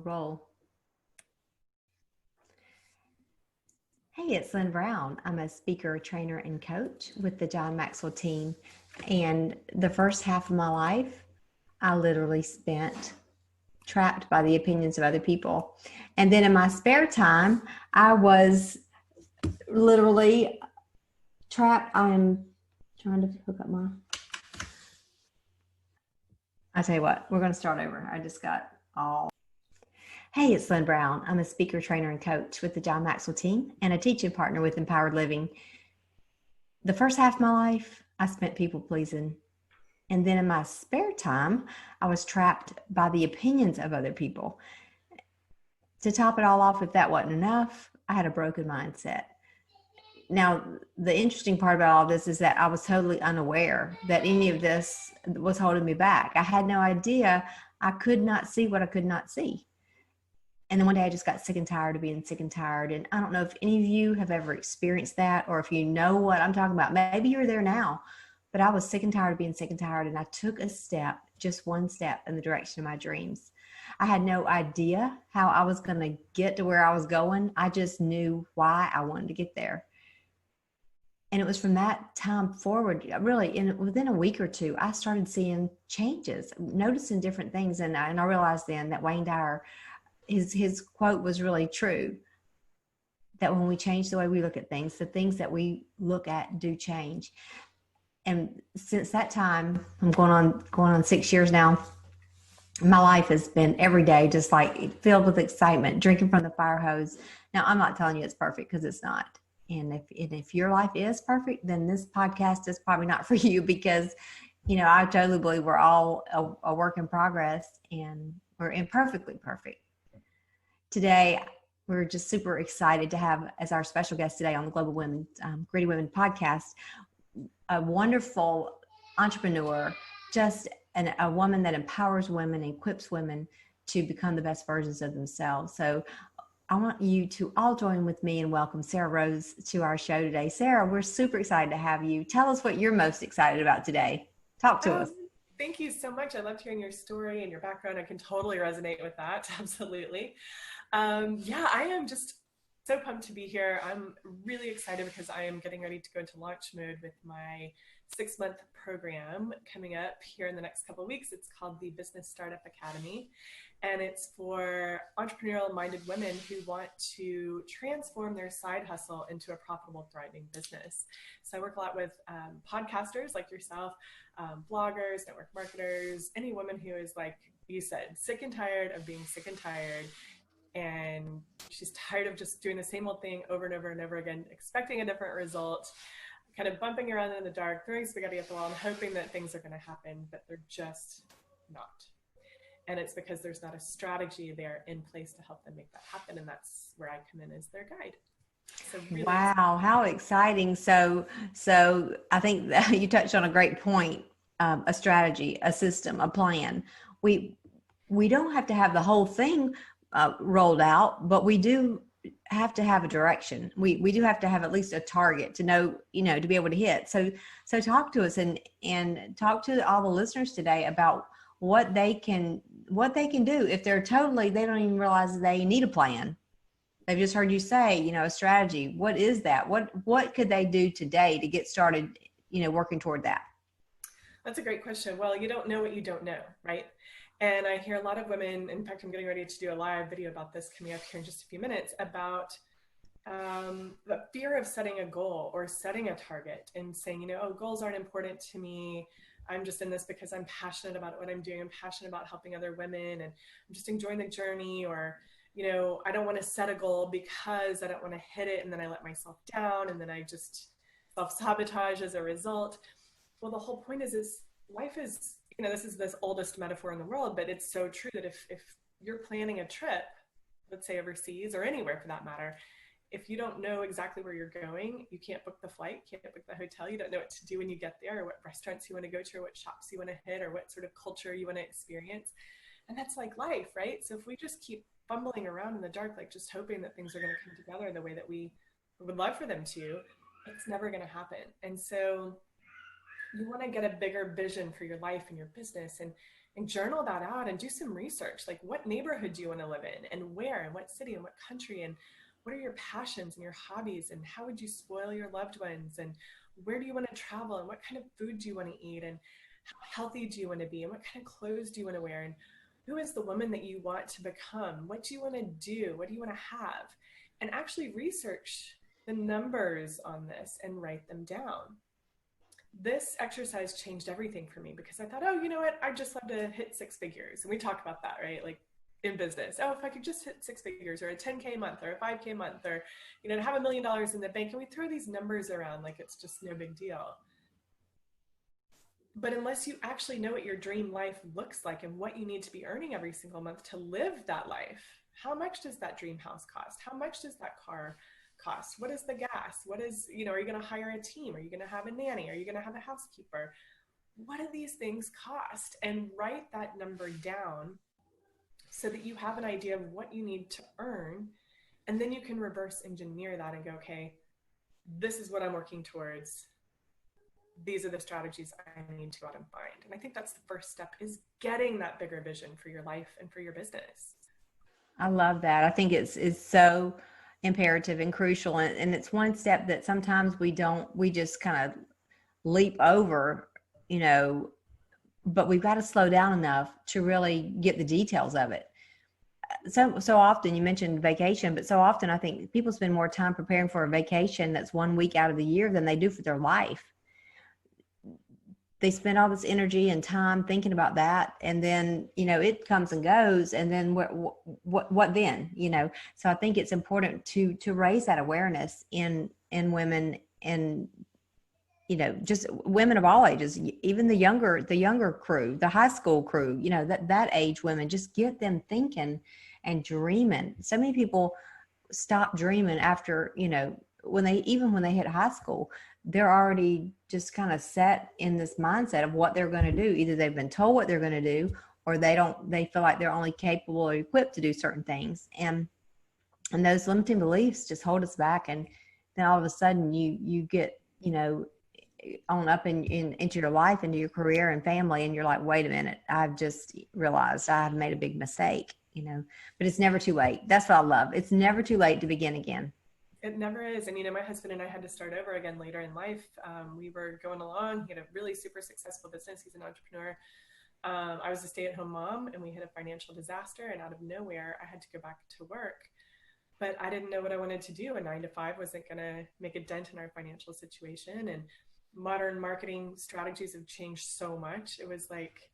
We'll roll. Hey, it's Lynne Brown. I'm a speaker, trainer, and coach with the John Maxwell team. And the first half of my life, I literally spent trapped by the opinions of other people. And then in my spare time, I was literally trapped. I'm trying to hook up my. I tell you what, we're going to start over. I just got all. Hey, it's Lynne Brown. I'm a speaker, trainer, and coach with the John Maxwell team and a teaching partner with Empowered Living. The first half of my life, I spent people pleasing. And then in my spare time, I was trapped by the opinions of other people. To top it all off, if that wasn't enough, I had a broken mindset. Now, the interesting part about all this is that I was totally unaware that any of this was holding me back. I had no idea. I could not see what I could not see. And then one day I just got sick and tired of being sick and tired. And I don't know if any of you have ever experienced that, or if you know what I'm talking about. Maybe you're there now, but I was sick and tired of being sick and tired. And I took a step, just one step in the direction of my dreams. I had no idea how I was going to get to where I was going. I just knew why I wanted to get there. And it was from that time forward, really, within a week or two, I started seeing changes, noticing different things. And I realized then that Wayne Dyer, his quote was really true, that when we change the way we look at things, the things that we look at do change. And since that time, I'm going on 6 years now, my life has been every day just like filled with excitement, drinking from the fire hose. Now, I'm not telling you it's perfect, because it's not. And if your life is perfect, then this podcast is probably not for you, because, I totally believe we're all a work in progress, and we're imperfectly perfect. Today, we're just super excited to have as our special guest today on the Global Women, Gritty Women podcast, a wonderful entrepreneur, just a woman that empowers women and equips women to become the best versions of themselves. So I want you to all join with me and welcome Sarah Rose to our show today. Sarah, we're super excited to have you. Tell us what you're most excited about today. Talk to us. Thank you so much. I loved hearing your story and your background. I can totally resonate with that. Absolutely. I am just so pumped to be here. I'm really excited because I am getting ready to go into launch mode with my 6-month program coming up here in the next couple of weeks. It's called the Business Startup Academy, and it's for entrepreneurial-minded women who want to transform their side hustle into a profitable, thriving business. So I work a lot with podcasters like yourself, bloggers, network marketers, any woman who is, like you said, sick and tired of being sick and tired, and she's tired of just doing the same old thing over and over and over again, expecting a different result, kind of bumping around in the dark, throwing spaghetti at the wall and hoping that things are going to happen, but they're just not. And it's because there's not a strategy there in place to help them make that happen. And that's where I come in as their guide. So really wow, how exciting. So I think that you touched on a great point, a strategy, a system, a plan. We don't have to have the whole thing rolled out, but we do have to have a direction. We do have to have at least a target to know, to be able to hit. So talk to us and talk to all the listeners today about what they can do if they don't even realize they need a plan. They've just heard you say, a strategy. What is that? What could they do today to get started, working toward that? That's a great question. Well, you don't know what you don't know, right? And I hear a lot of women, in fact, I'm getting ready to do a live video about this coming up here in just a few minutes, about the fear of setting a goal or setting a target and saying, goals aren't important to me. I'm just in this because I'm passionate about what I'm doing. I'm passionate about helping other women, and I'm just enjoying the journey. Or, I don't want to set a goal because I don't want to hit it, and then I let myself down, and then I just self-sabotage as a result. Well, the whole point is life is, this is this oldest metaphor in the world, but it's so true that if you're planning a trip, let's say overseas or anywhere for that matter, if you don't know exactly where you're going, you can't book the flight, can't book the hotel, you don't know what to do when you get there, or what restaurants you want to go to, or what shops you want to hit, or what sort of culture you want to experience. And that's like life, right? So if we just keep fumbling around in the dark, like just hoping that things are going to come together the way that we would love for them to, it's never going to happen. And so you want to get a bigger vision for your life and your business. And and journal that out and do some research. Like, what neighborhood do you want to live in, and where, and what city, and what country, and what are your passions and your hobbies, and how would you spoil your loved ones, and where do you want to travel, and what kind of food do you want to eat, and how healthy do you want to be, and what kind of clothes do you want to wear, and who is the woman that you want to become, what do you want to do, what do you want to have, and actually research the numbers on this and write them down. This exercise changed everything for me, because I thought, oh, you know what? I just love to hit six figures. And we talk about that, right? Like in business. Oh, if I could just hit six figures, or a 10K month, or a 5K month, or, to have $1 million in the bank. And we throw these numbers around like it's just no big deal. But unless you actually know what your dream life looks like and what you need to be earning every single month to live that life, how much does that dream house cost? How much does that car cost? What is the gas? What is, are you going to hire a team? Are you going to have a nanny? Are you going to have a housekeeper? What do these things cost? And write that number down so that you have an idea of what you need to earn. And then you can reverse engineer that and go, okay, this is what I'm working towards. These are the strategies I need to go out and find. And I think that's the first step, is getting that bigger vision for your life and for your business. I love that. I think it's so imperative and crucial. And it's one step that sometimes we just kind of leap over, but we've got to slow down enough to really get the details of it. So often, you mentioned vacation, but so often I think people spend more time preparing for a vacation that's 1 week out of the year than they do for their life. They spend all this energy and time thinking about that, and then it comes and goes, and then what then? So I think it's important to raise that awareness in women, and just women of all ages, even the younger crew, the high school crew, that age women, just get them thinking and dreaming. So many people stop dreaming after, when they hit high school. They're already just kind of set in this mindset of what they're going to do. Either they've been told what they're going to do, or they feel like they're only capable or equipped to do certain things. And those limiting beliefs just hold us back. And then all of a sudden you get, on up into your life, into your career and family. And you're like, wait a minute, I've just realized I've made a big mistake, but it's never too late. That's what I love. It's never too late to begin again. It never is. And, my husband and I had to start over again later in life. We were going along. He had a really super successful business. He's an entrepreneur. I was a stay-at-home mom, and we had a financial disaster. And out of nowhere, I had to go back to work. But I didn't know what I wanted to do. A 9-to-5 wasn't going to make a dent in our financial situation. And modern marketing strategies have changed so much. It was like,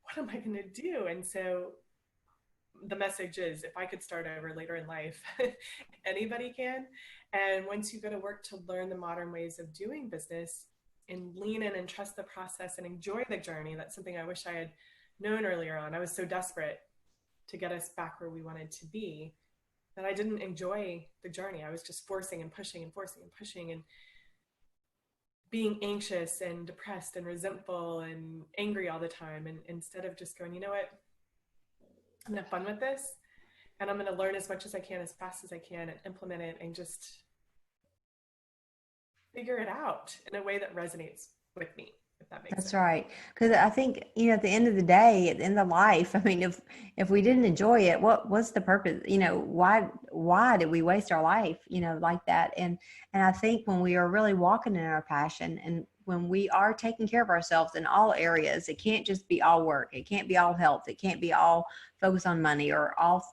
what am I going to do? And so the message is, if I could start over later in life, anybody can. And once you go to work to learn the modern ways of doing business, and lean in and trust the process and enjoy the journey, that's something I wish I had known earlier on. I was so desperate to get us back where we wanted to be that I didn't enjoy the journey. I was just forcing and pushing and forcing and pushing, and being anxious and depressed and resentful and angry all the time. And instead of just going, you know what, I'm going to have fun with this, and I'm going to learn as much as I can, as fast as I can, and implement it, and just figure it out in a way that resonates with me, if that makes sense. That's right. Because I think, at the end of the day, at the end of life, I mean, if we didn't enjoy it, what's the purpose? Why did we waste our life, like that? And I think when we are really walking in our passion, and when we are taking care of ourselves in all areas, it can't just be all work. It can't be all health. It can't be all focus on money, or all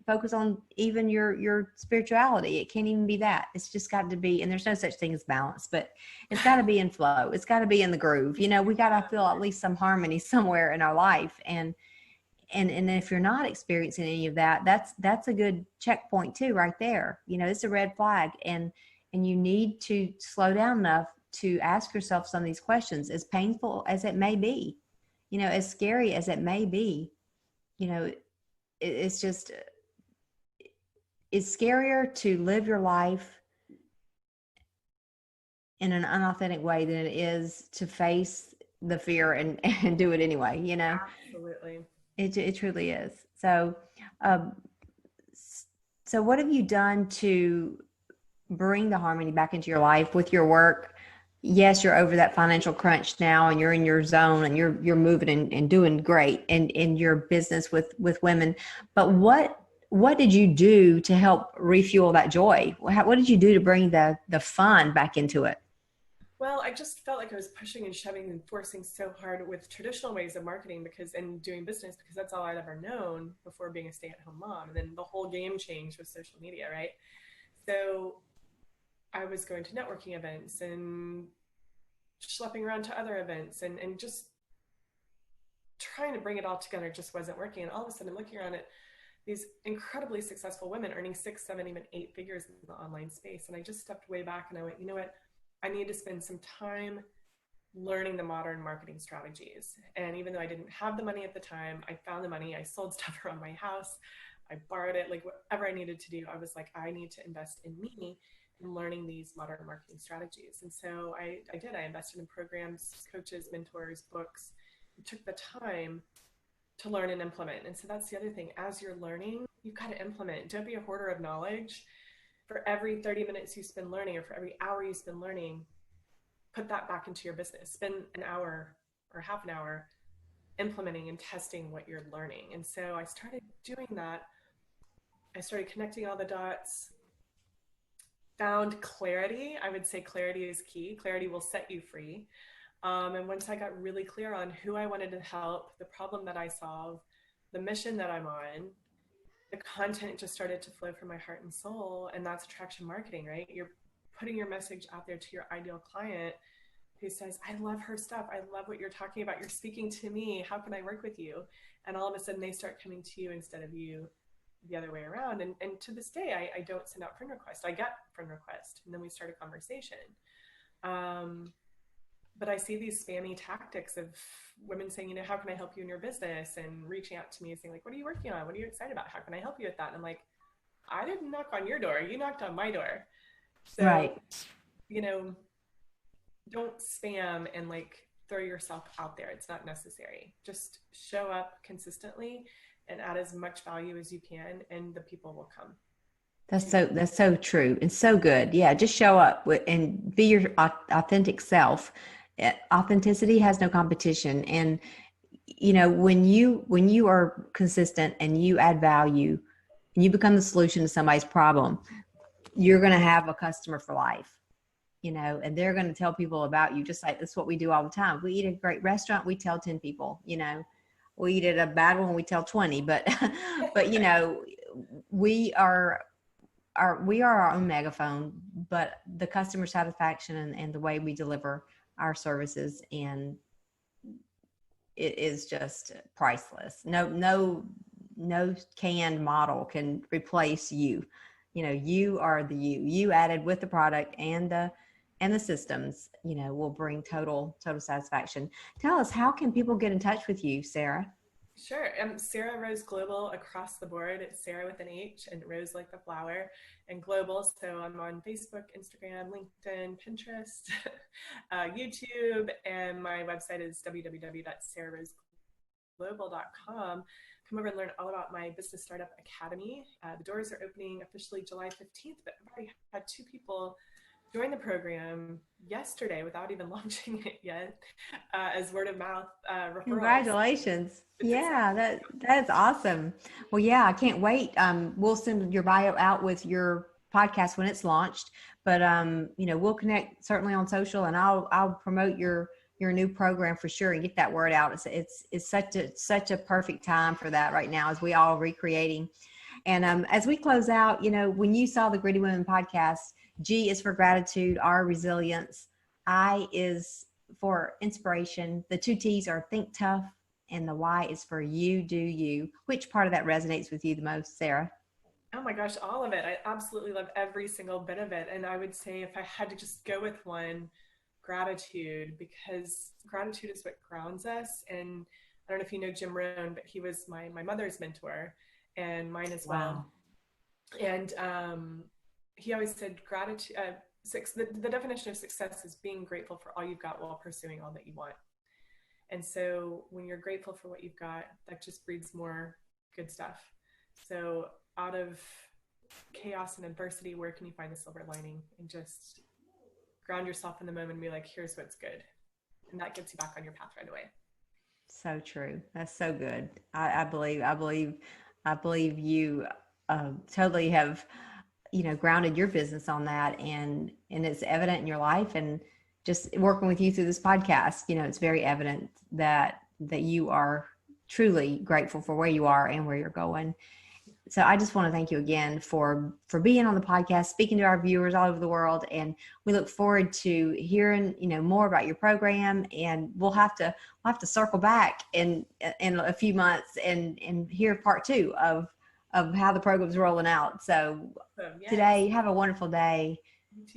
focus on even your spirituality. It can't even be that. It's just got to be, and there's no such thing as balance, but it's got to be in flow. It's got to be in the groove. We got to feel at least some harmony somewhere in our life. And if you're not experiencing any of that, that's a good checkpoint too, right there. It's a red flag, and you need to slow down enough to ask yourself some of these questions, as painful as it may be, as scary as it may be. It's just, it's scarier to live your life in an unauthentic way than it is to face the fear and do it anyway, Absolutely. It truly is. So what have you done to bring the harmony back into your life with your work, yes, you're over that financial crunch now and you're in your zone and you're moving and doing great in your business with women. But what did you do to help refuel that joy? What did you do to bring the fun back into it? Well, I just felt like I was pushing and shoving and forcing so hard with traditional ways of marketing because and doing business because that's all I'd ever known before being a stay-at-home mom. And then the whole game changed with social media, right? So I was going to networking events and schlepping around to other events and just trying to bring it all together just wasn't working. And all of a sudden, looking around at these incredibly successful women earning 6, 7, even 8 figures in the online space. And I just stepped way back and I went, you know what? I need to spend some time learning the modern marketing strategies. And even though I didn't have the money at the time, I found the money. I sold stuff around my house. I borrowed it, like whatever I needed to do. I was like, I need to invest in me in learning these modern marketing strategies. And so I did. I invested in programs, coaches, mentors, books, and took the time to learn and implement. And so that's the other thing. As you're learning, you've got to implement. Don't be a hoarder of knowledge. For every 30 minutes you spend learning or for every hour you spend learning, put that back into your business. Spend an hour or half an hour implementing and testing what you're learning. And so I started doing that. I started connecting all the dots, found clarity. I would say clarity is key. Clarity will set you free. And once I got really clear on who I wanted to help, the problem that I solve, the mission that I'm on, the content just started to flow from my heart and soul. And that's attraction marketing, right? You're putting your message out there to your ideal client who says, I love her stuff. I love what you're talking about. You're speaking to me. How can I work with you? And all of a sudden they start coming to you instead of you the other way around. And to this day, I don't send out friend requests. I get friend requests and then we start a conversation. But I see these spammy tactics of women saying, you know, how can I help you in your business? And reaching out to me and saying like, what are you working on? What are you excited about? How can I help you with that? And I'm like, I didn't knock on your door. You knocked on my door. So, Right. you know, don't spam and like throw yourself out there. It's not necessary. Just show up consistently and add as much value as you can and the people will come. That's so true and so good. Yeah, just show up and be your authentic self. Authenticity has no competition, and when you are consistent and you add value and you become the solution to somebody's problem, you're going to have a customer for life. And they're going to tell people about you, just like that's what we do all the time. We eat at a great restaurant, we tell 10 people. We eat at a bad one, we tell 20. But but we are our own megaphone, but the customer satisfaction and the way we deliver our services, and it is just priceless. No canned model can replace you. You are you added with the product and the systems, will bring total satisfaction. Tell us, how can people get in touch with you, Sarah? Sure. Sarah Rose Global across the board. It's Sarah with an H and Rose like the flower and global. So I'm on Facebook, Instagram, LinkedIn, Pinterest, YouTube, and my website is www.sarahroseglobal.com. Come over and learn all about my Business Startup Academy. The doors are opening officially July 15th, but I've already had 2 people joined the program yesterday without even launching it yet, as word of mouth referrals. Congratulations. It's Yeah, exciting. that's awesome. Well, yeah, I can't wait. We'll send your bio out with your podcast when it's launched, but we'll connect certainly on social, and I'll promote your new program for sure and get that word out. It's such a perfect time for that right now, as we all recreating. And as we close out, when you saw the Gritty Women podcast, G is for gratitude, R resilience, I is for inspiration. The 2 T's are think tough, and the Y is for you do you. Which part of that resonates with you the most, Sarah? Oh my gosh, all of it. I absolutely love every single bit of it. And I would say if I had to just go with one, gratitude, because gratitude is what grounds us. And I don't know if you know Jim Rohn, but he was my mother's mentor and mine as well. Wow. And he always said gratitude, the definition of success is being grateful for all you've got while pursuing all that you want. And so when you're grateful for what you've got, that just breeds more good stuff. So out of chaos and adversity, where can you find the silver lining? And just ground yourself in the moment and be like, here's what's good. And that gets you back on your path right away. So true. That's so good. I believe you totally have, grounded your business on that, and it's evident in your life, and just working with you through this podcast, it's very evident that you are truly grateful for where you are and where you're going. So I just want to thank you again for being on the podcast, speaking to our viewers all over the world, and we look forward to hearing more about your program. And we'll have to circle back in a few months and hear part 2 of how the program's rolling out. So Yes. Today, have a wonderful day,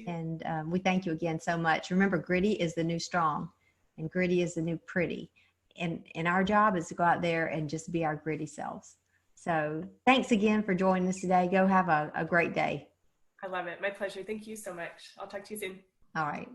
and we thank you again so much. Remember, gritty is the new strong, and gritty is the new pretty, and our job is to go out there and just be our gritty selves. So thanks again for joining us today. Go have a great day. I love it. My pleasure. Thank you so much. I'll talk to you soon. All right.